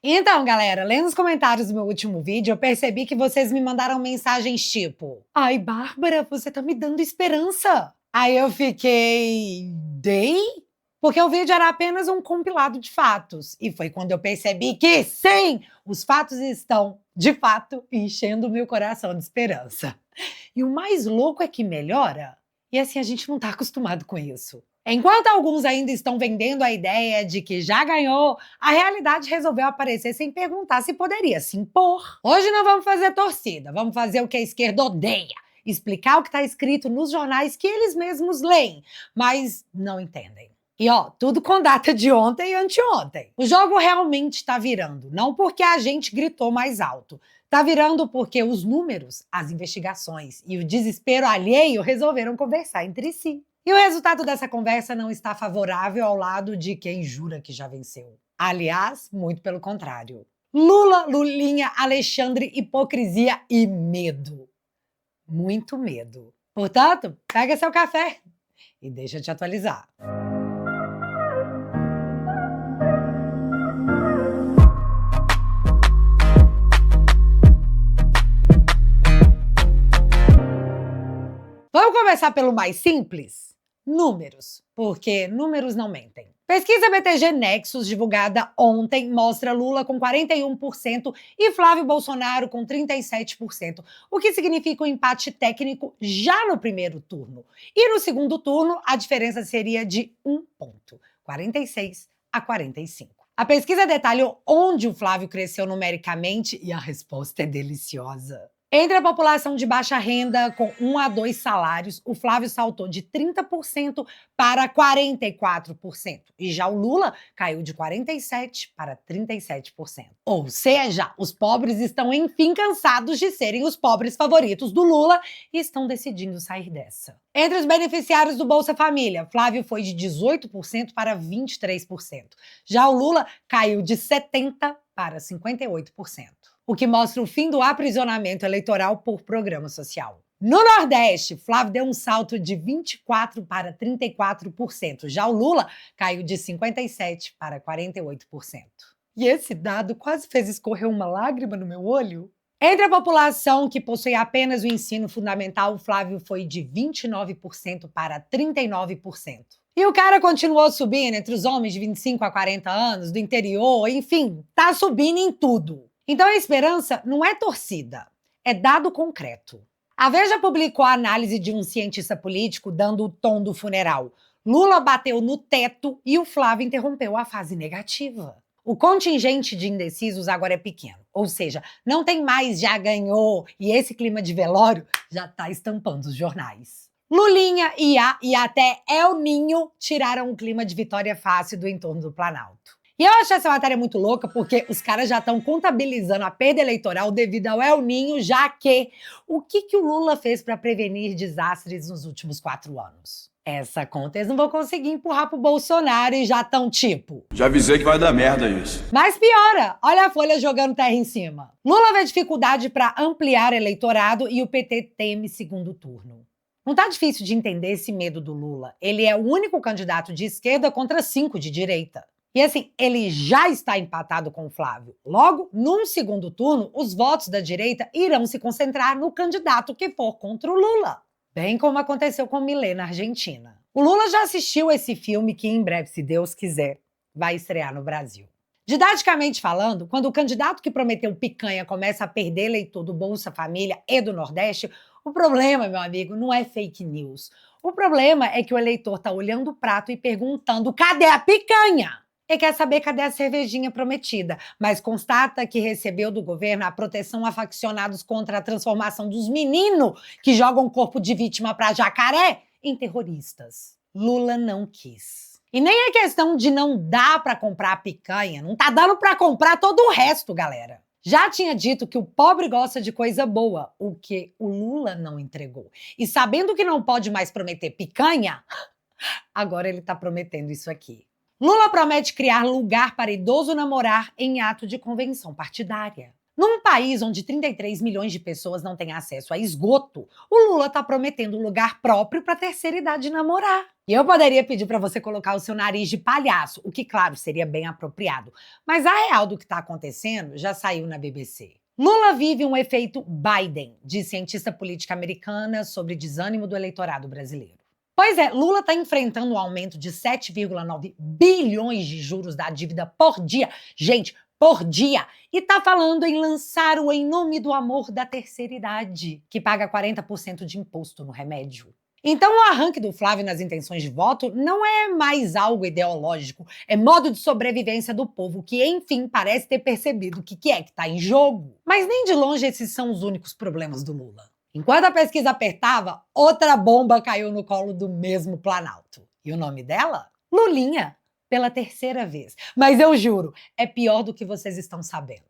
Então, galera, lendo os comentários do meu último vídeo, eu percebi que vocês me mandaram mensagens tipo: Ai, Bárbara, você tá me dando esperança. Aí eu fiquei. Dei? Porque o vídeo era apenas um compilado de fatos. E foi quando eu percebi que, sim, os fatos estão, de fato, enchendo o meu coração de esperança. E o mais louco é que melhora. E assim, a gente não tá acostumado com isso. Enquanto alguns ainda estão vendendo a ideia de que já ganhou, a realidade resolveu aparecer sem perguntar se poderia se impor. Hoje não vamos fazer torcida, vamos fazer o que a esquerda odeia. Explicar o que está escrito nos jornais que eles mesmos leem, mas não entendem. E ó, tudo com data de ontem e anteontem. O jogo realmente está virando, não porque a gente gritou mais alto. Tá virando porque os números, as investigações e o desespero alheio resolveram conversar entre si. E o resultado dessa conversa não está favorável ao lado de quem jura que já venceu. Aliás, muito pelo contrário. Lula, Lulinha, Alexandre, hipocrisia e medo. Muito medo. Portanto, pega seu café e deixa eu te atualizar. Vamos começar pelo mais simples? Números, porque números não mentem. Pesquisa BTG Nexus, divulgada ontem, mostra Lula com 41% e Flávio Bolsonaro com 37%, o que significa um empate técnico já no primeiro turno. E no segundo turno, a diferença seria de 1 ponto, 46 a 45. A pesquisa detalhou onde o Flávio cresceu numericamente e a resposta é deliciosa. Entre a população de baixa renda com 1 a 2 salários, o Flávio saltou de 30% para 44%. E já o Lula caiu de 47% para 37%. Ou seja, os pobres estão enfim cansados de serem os pobres favoritos do Lula e estão decidindo sair dessa. Entre os beneficiários do Bolsa Família, Flávio foi de 18% para 23%. Já o Lula caiu de 70% para 58%. O que mostra o fim do aprisionamento eleitoral por programa social. No Nordeste, Flávio deu um salto de 24% para 34%. Já o Lula caiu de 57% para 48%. E esse dado quase fez escorrer uma lágrima no meu olho. Entre a população que possui apenas o ensino fundamental, o Flávio foi de 29% para 39%. E o cara continuou subindo entre os homens de 25 a 40 anos, do interior, enfim, tá subindo em tudo. Então a esperança não é torcida, é dado concreto. A Veja publicou a análise de um cientista político dando o tom do funeral. Lula bateu no teto e o Flávio interrompeu a fase negativa. O contingente de indecisos agora é pequeno, ou seja, não tem mais já ganhou e esse clima de velório já está estampando os jornais. Lulinha, Ia e até El Ninho tiraram o clima de vitória fácil do entorno do Planalto. E eu acho essa matéria muito louca porque os caras já estão contabilizando a perda eleitoral devido ao El Ninho, já que o que o Lula fez para prevenir desastres nos últimos 4 anos? Essa conta eles não vão conseguir empurrar pro Bolsonaro e já estão tipo... Já avisei que vai dar merda isso. Mas piora, olha a Folha jogando terra em cima. Lula vê dificuldade para ampliar eleitorado e o PT teme segundo turno. Não tá difícil de entender esse medo do Lula. Ele é o único candidato de esquerda contra 5 de direita. E assim, ele já está empatado com o Flávio. Logo, num segundo turno, os votos da direita irão se concentrar no candidato que for contra o Lula. Bem como aconteceu com Milei na Argentina. O Lula já assistiu esse filme que em breve, se Deus quiser, vai estrear no Brasil. Didaticamente falando, quando o candidato que prometeu picanha começa a perder eleitor do Bolsa Família e do Nordeste, o problema, meu amigo, não é fake news. O problema é que o eleitor está olhando o prato e perguntando: cadê a picanha? E quer saber cadê a cervejinha prometida, mas constata que recebeu do governo a proteção a faccionados contra a transformação dos meninos que jogam corpo de vítima para jacaré em terroristas. Lula não quis. E nem é questão de não dar para comprar a picanha, não tá dando para comprar todo o resto, galera. Já tinha dito que o pobre gosta de coisa boa, o que o Lula não entregou. E sabendo que não pode mais prometer picanha, agora ele tá prometendo isso aqui. Lula promete criar lugar para idoso namorar em ato de convenção partidária. Num país onde 33 milhões de pessoas não têm acesso a esgoto, o Lula está prometendo um lugar próprio para a terceira idade namorar. E eu poderia pedir para você colocar o seu nariz de palhaço, o que, claro, seria bem apropriado. Mas a real do que está acontecendo já saiu na BBC. Lula vive um efeito Biden, diz cientista política americana sobre desânimo do eleitorado brasileiro. Pois é, Lula está enfrentando um aumento de 7,9 bilhões de juros da dívida por dia. Gente, por dia! E tá falando em lançar o Em Nome do Amor da Terceira Idade, que paga 40% de imposto no remédio. Então o arranque do Flávio nas intenções de voto não é mais algo ideológico, é modo de sobrevivência do povo que, enfim, parece ter percebido o que é que tá em jogo. Mas nem de longe esses são os únicos problemas do Lula. Enquanto a pesquisa apertava, outra bomba caiu no colo do mesmo Planalto. E o nome dela? Lulinha. Pela terceira vez. Mas eu juro, é pior do que vocês estão sabendo.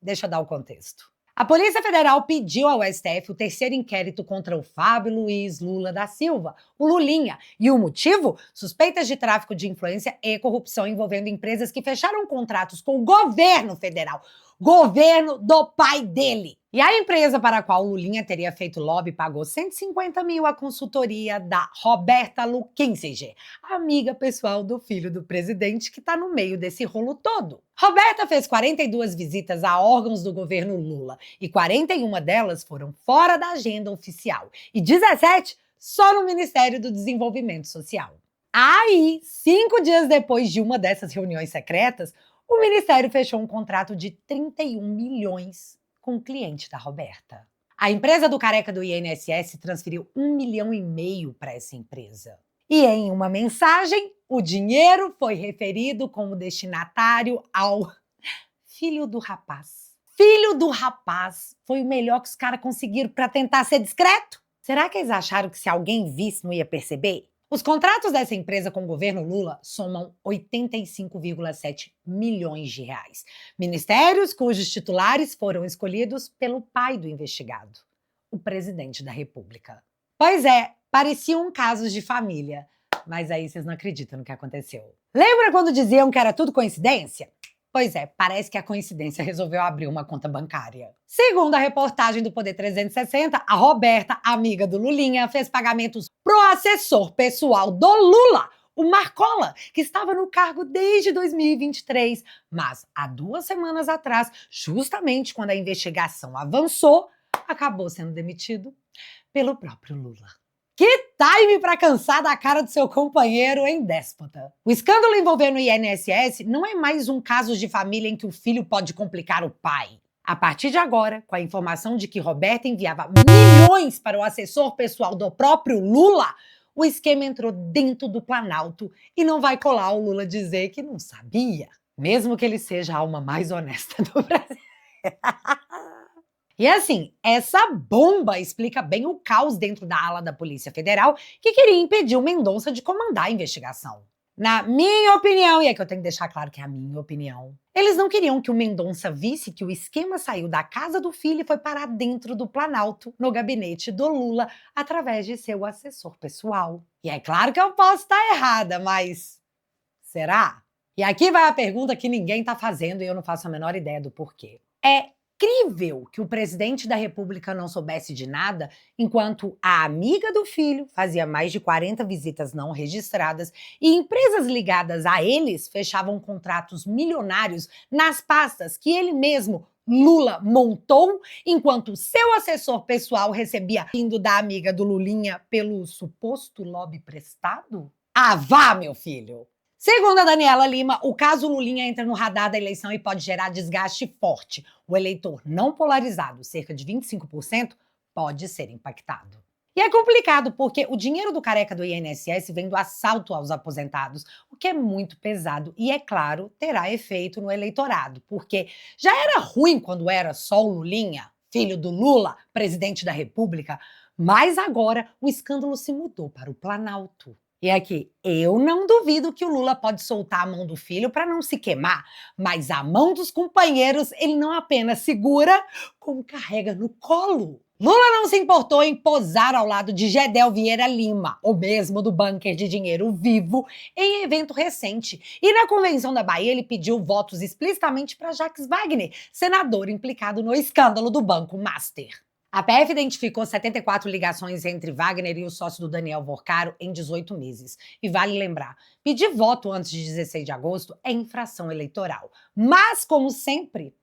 Deixa eu dar o contexto. A Polícia Federal pediu ao STF o terceiro inquérito contra o Fábio Luiz Lula da Silva, o Lulinha. E o motivo? Suspeitas de tráfico de influência e corrupção envolvendo empresas que fecharam contratos com o governo federal. Governo do pai dele. E a empresa para a qual o Lulinha teria feito lobby pagou 150 mil à consultoria da Roberta Luquenziger, amiga pessoal do filho do presidente que está no meio desse rolo todo. Roberta fez 42 visitas a órgãos do governo Lula e 41 delas foram fora da agenda oficial e 17 só no Ministério do Desenvolvimento Social. Aí, 5 dias depois de uma dessas reuniões secretas, o Ministério fechou um contrato de 31 milhões com o cliente da Roberta. A empresa do careca do INSS transferiu 1,5 milhão para essa empresa. E em uma mensagem, o dinheiro foi referido como destinatário ao filho do rapaz. Filho do rapaz foi o melhor que os caras conseguiram para tentar ser discreto? Será que eles acharam que se alguém visse não ia perceber? Os contratos dessa empresa com o governo Lula somam 85,7 milhões de reais. Ministérios cujos titulares foram escolhidos pelo pai do investigado, o presidente da República. Pois é, pareciam casos de família, mas aí vocês não acreditam no que aconteceu. Lembra quando diziam que era tudo coincidência? Pois é, parece que a coincidência resolveu abrir uma conta bancária. Segundo a reportagem do Poder 360, a Roberta, amiga do Lulinha, fez pagamentos pro assessor pessoal do Lula, o Marcola, que estava no cargo desde 2023. Mas há 2 semanas atrás, justamente quando a investigação avançou, acabou sendo demitido pelo próprio Lula. Que time para cansar da cara do seu companheiro, hein, déspota? O escândalo envolvendo o INSS não é mais um caso de família em que o filho pode complicar o pai. A partir de agora, com a informação de que Roberta enviava milhões para o assessor pessoal do próprio Lula, o esquema entrou dentro do Planalto e não vai colar o Lula dizer que não sabia, mesmo que ele seja a alma mais honesta do Brasil. E assim, essa bomba explica bem o caos dentro da ala da Polícia Federal que queria impedir o Mendonça de comandar a investigação. Na minha opinião, e é que eu tenho que deixar claro que é a minha opinião, eles não queriam que o Mendonça visse que o esquema saiu da casa do filho e foi parar dentro do Planalto, no gabinete do Lula, através de seu assessor pessoal. E é claro que eu posso estar errada, mas será? E aqui vai a pergunta que ninguém está fazendo e eu não faço a menor ideia do porquê. É incrível que o presidente da República não soubesse de nada, enquanto a amiga do filho fazia mais de 40 visitas não registradas e empresas ligadas a eles fechavam contratos milionários nas pastas que ele mesmo, Lula, montou, enquanto seu assessor pessoal recebia vindo da amiga do Lulinha pelo suposto lobby prestado? Ah, vá, meu filho! Segundo a Daniela Lima, o caso Lulinha entra no radar da eleição e pode gerar desgaste forte. O eleitor não polarizado, cerca de 25%, pode ser impactado. E é complicado porque o dinheiro do careca do INSS vem do assalto aos aposentados, o que é muito pesado e, é claro, terá efeito no eleitorado, porque já era ruim quando era só o Lulinha, filho do Lula, presidente da República, mas agora o escândalo se mudou para o Planalto. E aqui, eu não duvido que o Lula pode soltar a mão do filho para não se queimar, mas a mão dos companheiros ele não apenas segura, como carrega no colo. Lula não se importou em posar ao lado de Gedel Vieira Lima, o mesmo do bunker de dinheiro vivo, em evento recente. E na Convenção da Bahia ele pediu votos explicitamente para Jacques Wagner, senador implicado no escândalo do Banco Master. A PF identificou 74 ligações entre Wagner e o sócio do Daniel Vorcaro em 18 meses. E vale lembrar, pedir voto antes de 16 de agosto é infração eleitoral. Mas, como sempre,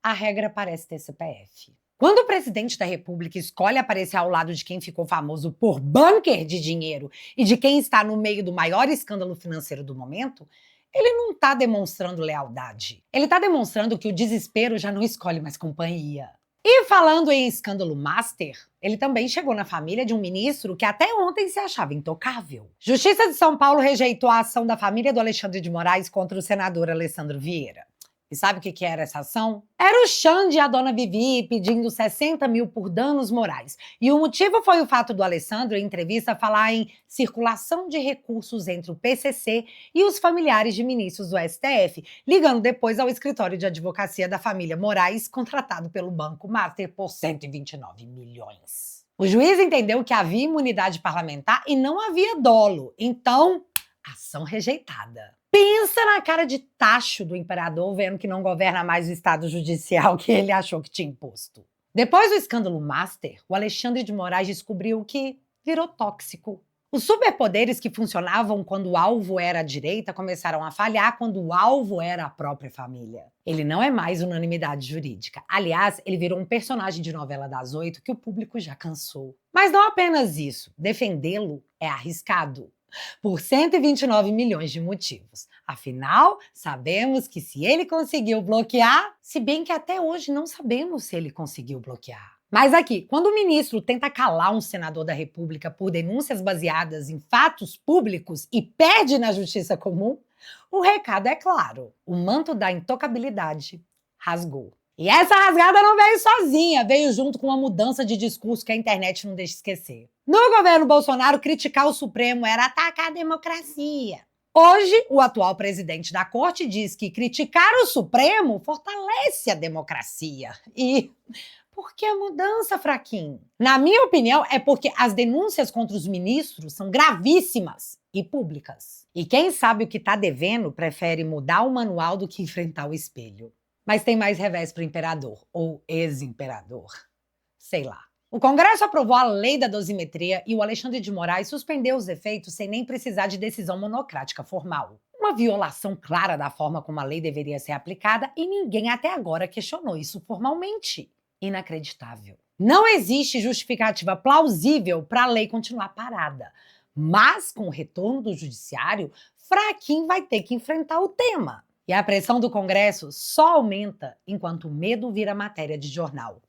a regra parece ter CPF. Quando o presidente da República escolhe aparecer ao lado de quem ficou famoso por bunker de dinheiro e de quem está no meio do maior escândalo financeiro do momento, ele não está demonstrando lealdade. Ele está demonstrando que o desespero já não escolhe mais companhia. E falando em escândalo master, ele também chegou na família de um ministro que até ontem se achava intocável. Justiça de São Paulo rejeitou a ação da família do Alexandre de Moraes contra o senador Alessandro Vieira. E sabe o que era essa ação? Era o Xande e a dona Vivi pedindo 60 mil por danos morais. E o motivo foi o fato do Alessandro, em entrevista, falar em circulação de recursos entre o PCC e os familiares de ministros do STF, ligando depois ao escritório de advocacia da família Moraes, contratado pelo Banco Master por 129 milhões. O juiz entendeu que havia imunidade parlamentar e não havia dolo. Então, ação rejeitada. Pensa na cara de tacho do imperador vendo que não governa mais o estado judicial que ele achou que tinha imposto. Depois do escândalo Master, o Alexandre de Moraes descobriu que virou tóxico. Os superpoderes que funcionavam quando o alvo era a direita começaram a falhar quando o alvo era a própria família. Ele não é mais unanimidade jurídica. Aliás, ele virou um personagem de novela das 8 que o público já cansou. Mas não apenas isso, defendê-lo é arriscado. Por 129 milhões de motivos. Afinal, sabemos que se ele conseguiu bloquear, se bem que até hoje não sabemos se ele conseguiu bloquear. Mas aqui, quando o ministro tenta calar um senador da República por denúncias baseadas em fatos públicos e perde na justiça comum, o recado é claro: o manto da intocabilidade rasgou. E essa rasgada não veio sozinha, veio junto com uma mudança de discurso que a internet não deixa esquecer. No governo Bolsonaro, criticar o Supremo era atacar a democracia. Hoje, o atual presidente da corte diz que criticar o Supremo fortalece a democracia. E por que a mudança, fraquinho? Na minha opinião, é porque as denúncias contra os ministros são gravíssimas e públicas. E quem sabe o que está devendo prefere mudar o manual do que enfrentar o espelho. Mas tem mais revés para o imperador, ou ex-imperador. Sei lá. O Congresso aprovou a lei da dosimetria e o Alexandre de Moraes suspendeu os efeitos sem nem precisar de decisão monocrática formal. Uma violação clara da forma como a lei deveria ser aplicada e ninguém até agora questionou isso formalmente. Inacreditável. Não existe justificativa plausível para a lei continuar parada. Mas, com o retorno do judiciário, fraquinho vai ter que enfrentar o tema. E a pressão do Congresso só aumenta enquanto o medo vira matéria de jornal.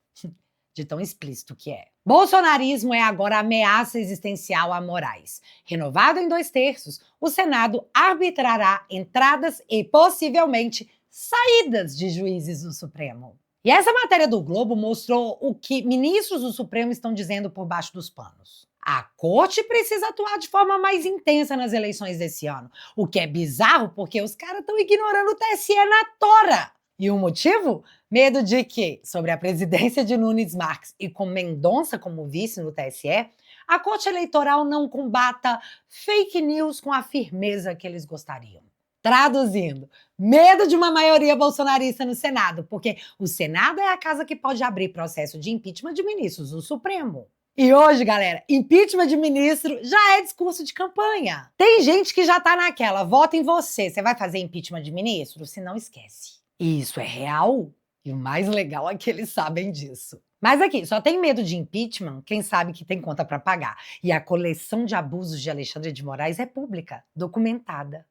De tão explícito que é. Bolsonarismo é agora ameaça existencial a Moraes. Renovado em 2/3, o Senado arbitrará entradas e, possivelmente, saídas de juízes do Supremo. E essa matéria do Globo mostrou o que ministros do Supremo estão dizendo por baixo dos panos. A corte precisa atuar de forma mais intensa nas eleições desse ano, o que é bizarro porque os caras estão ignorando o TSE na tora. E o motivo? Medo de que, sobre a presidência de Nunes Marques e com Mendonça como vice no TSE, a Corte Eleitoral não combata fake news com a firmeza que eles gostariam. Traduzindo, medo de uma maioria bolsonarista no Senado, porque o Senado é a casa que pode abrir processo de impeachment de ministros do Supremo. E hoje, galera, impeachment de ministro já é discurso de campanha. Tem gente que já tá naquela, vota em você, você vai fazer impeachment de ministro? Se não, esquece. E isso é real? E o mais legal é que eles sabem disso. Mas aqui, só tem medo de impeachment quem sabe que tem conta para pagar. E a coleção de abusos de Alexandre de Moraes é pública, documentada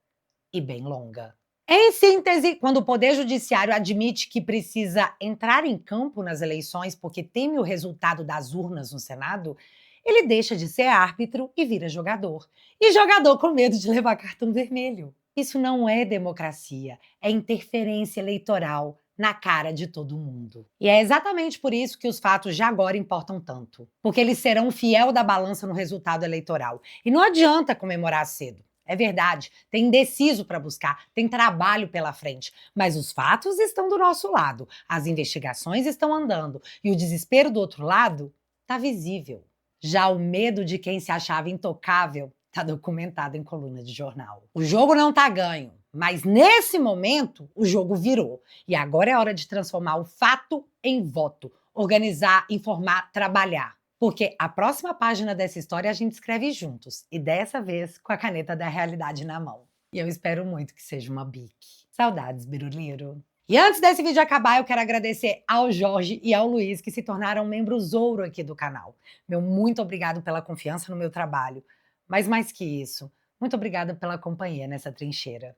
e bem longa. Em síntese, quando o Poder Judiciário admite que precisa entrar em campo nas eleições porque teme o resultado das urnas no Senado, ele deixa de ser árbitro e vira jogador. E jogador com medo de levar cartão vermelho. Isso não é democracia, é interferência eleitoral na cara de todo mundo. E é exatamente por isso que os fatos de agora importam tanto. Porque eles serão o fiel da balança no resultado eleitoral. E não adianta comemorar cedo. É verdade, tem indeciso para buscar, tem trabalho pela frente, mas os fatos estão do nosso lado, as investigações estão andando e o desespero do outro lado tá visível. Já o medo de quem se achava intocável tá documentado em coluna de jornal. O jogo não tá ganho, mas nesse momento o jogo virou. E agora é hora de transformar o fato em voto. Organizar, informar, trabalhar. Porque a próxima página dessa história a gente escreve juntos. E dessa vez com a caneta da realidade na mão. E eu espero muito que seja uma Bic. Saudades, Biruliro. E antes desse vídeo acabar, eu quero agradecer ao Jorge e ao Luiz, que se tornaram membros ouro aqui do canal. Meu muito obrigado pela confiança no meu trabalho. Mas mais que isso, muito obrigada pela companhia nessa trincheira.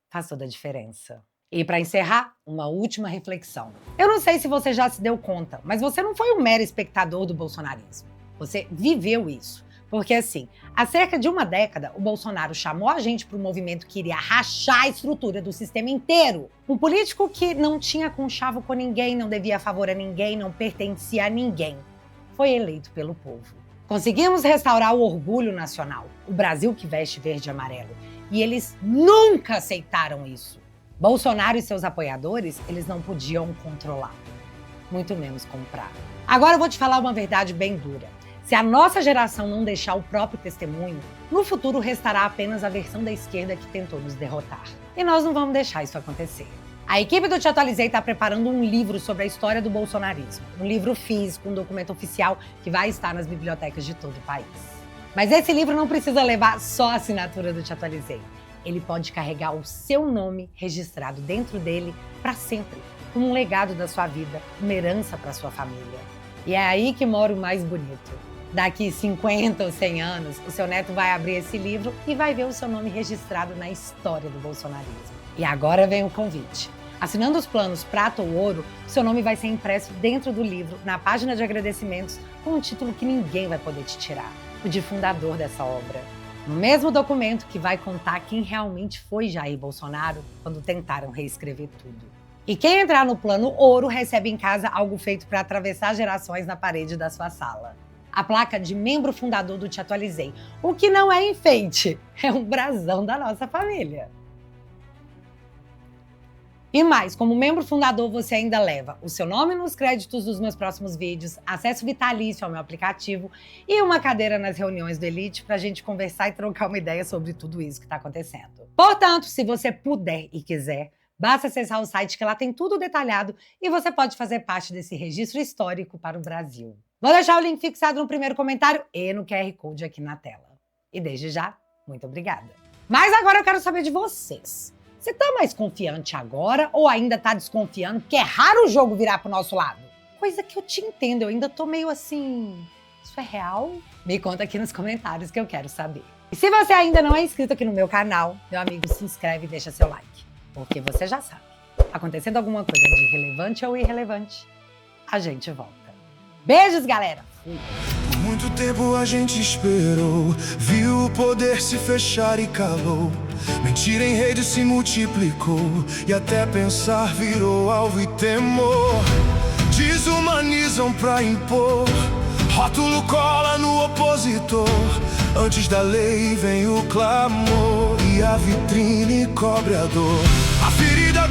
Faz toda a diferença. E para encerrar, uma última reflexão. Eu não sei se você já se deu conta, mas você não foi um mero espectador do bolsonarismo. Você viveu isso. Porque assim, há cerca de uma década, o Bolsonaro chamou a gente para um movimento que iria rachar a estrutura do sistema inteiro. Um político que não tinha conchavo com ninguém, não devia favor a ninguém, não pertencia a ninguém. Foi eleito pelo povo. Conseguimos restaurar o orgulho nacional, o Brasil que veste verde e amarelo. E eles nunca aceitaram isso. Bolsonaro e seus apoiadores, eles não podiam controlar, muito menos comprar. Agora eu vou te falar uma verdade bem dura. Se a nossa geração não deixar o próprio testemunho, no futuro restará apenas a versão da esquerda que tentou nos derrotar. E nós não vamos deixar isso acontecer. A equipe do Te Atualizei está preparando um livro sobre a história do bolsonarismo. Um livro físico, um documento oficial que vai estar nas bibliotecas de todo o país. Mas esse livro não precisa levar só a assinatura do Te Atualizei. Ele pode carregar o seu nome registrado dentro dele para sempre, como um legado da sua vida, uma herança para sua família. E é aí que mora o mais bonito. Daqui 50 ou 100 anos, o seu neto vai abrir esse livro e vai ver o seu nome registrado na história do bolsonarismo. E agora vem o convite. Assinando os planos prata ou ouro, o seu nome vai ser impresso dentro do livro, na página de agradecimentos, com um título que ninguém vai poder te tirar, o de fundador dessa obra. No mesmo documento que vai contar quem realmente foi Jair Bolsonaro quando tentaram reescrever tudo. E quem entrar no plano ouro recebe em casa algo feito para atravessar gerações na parede da sua sala. A placa de membro fundador do Te Atualizei. O que não é enfeite, é um brasão da nossa família. E mais, como membro fundador, você ainda leva o seu nome nos créditos dos meus próximos vídeos, acesso vitalício ao meu aplicativo e uma cadeira nas reuniões do Elite pra gente conversar e trocar uma ideia sobre tudo isso que tá acontecendo. Portanto, se você puder e quiser, basta acessar o site que lá tem tudo detalhado e você pode fazer parte desse registro histórico para o Brasil. Vou deixar o link fixado no primeiro comentário e no QR Code aqui na tela. E desde já, muito obrigada. Mas agora eu quero saber de vocês. Você tá mais confiante agora ou ainda tá desconfiando que é raro o jogo virar pro nosso lado? Coisa que eu te entendo, eu ainda tô meio assim... Isso é real? Me conta aqui nos comentários que eu quero saber. E se você ainda não é inscrito aqui no meu canal, meu amigo, se inscreve e deixa seu like. Porque você já sabe, acontecendo alguma coisa de relevante ou irrelevante, a gente volta. Beijos, galera! Fui! Por muito tempo a gente esperou, viu o poder se fechar e calou. Mentira em rede se multiplicou e até pensar virou alvo e temor. Desumanizam pra impor, rótulo cola no opositor. Antes da lei vem o clamor e a vitrine cobre a dor. A ferida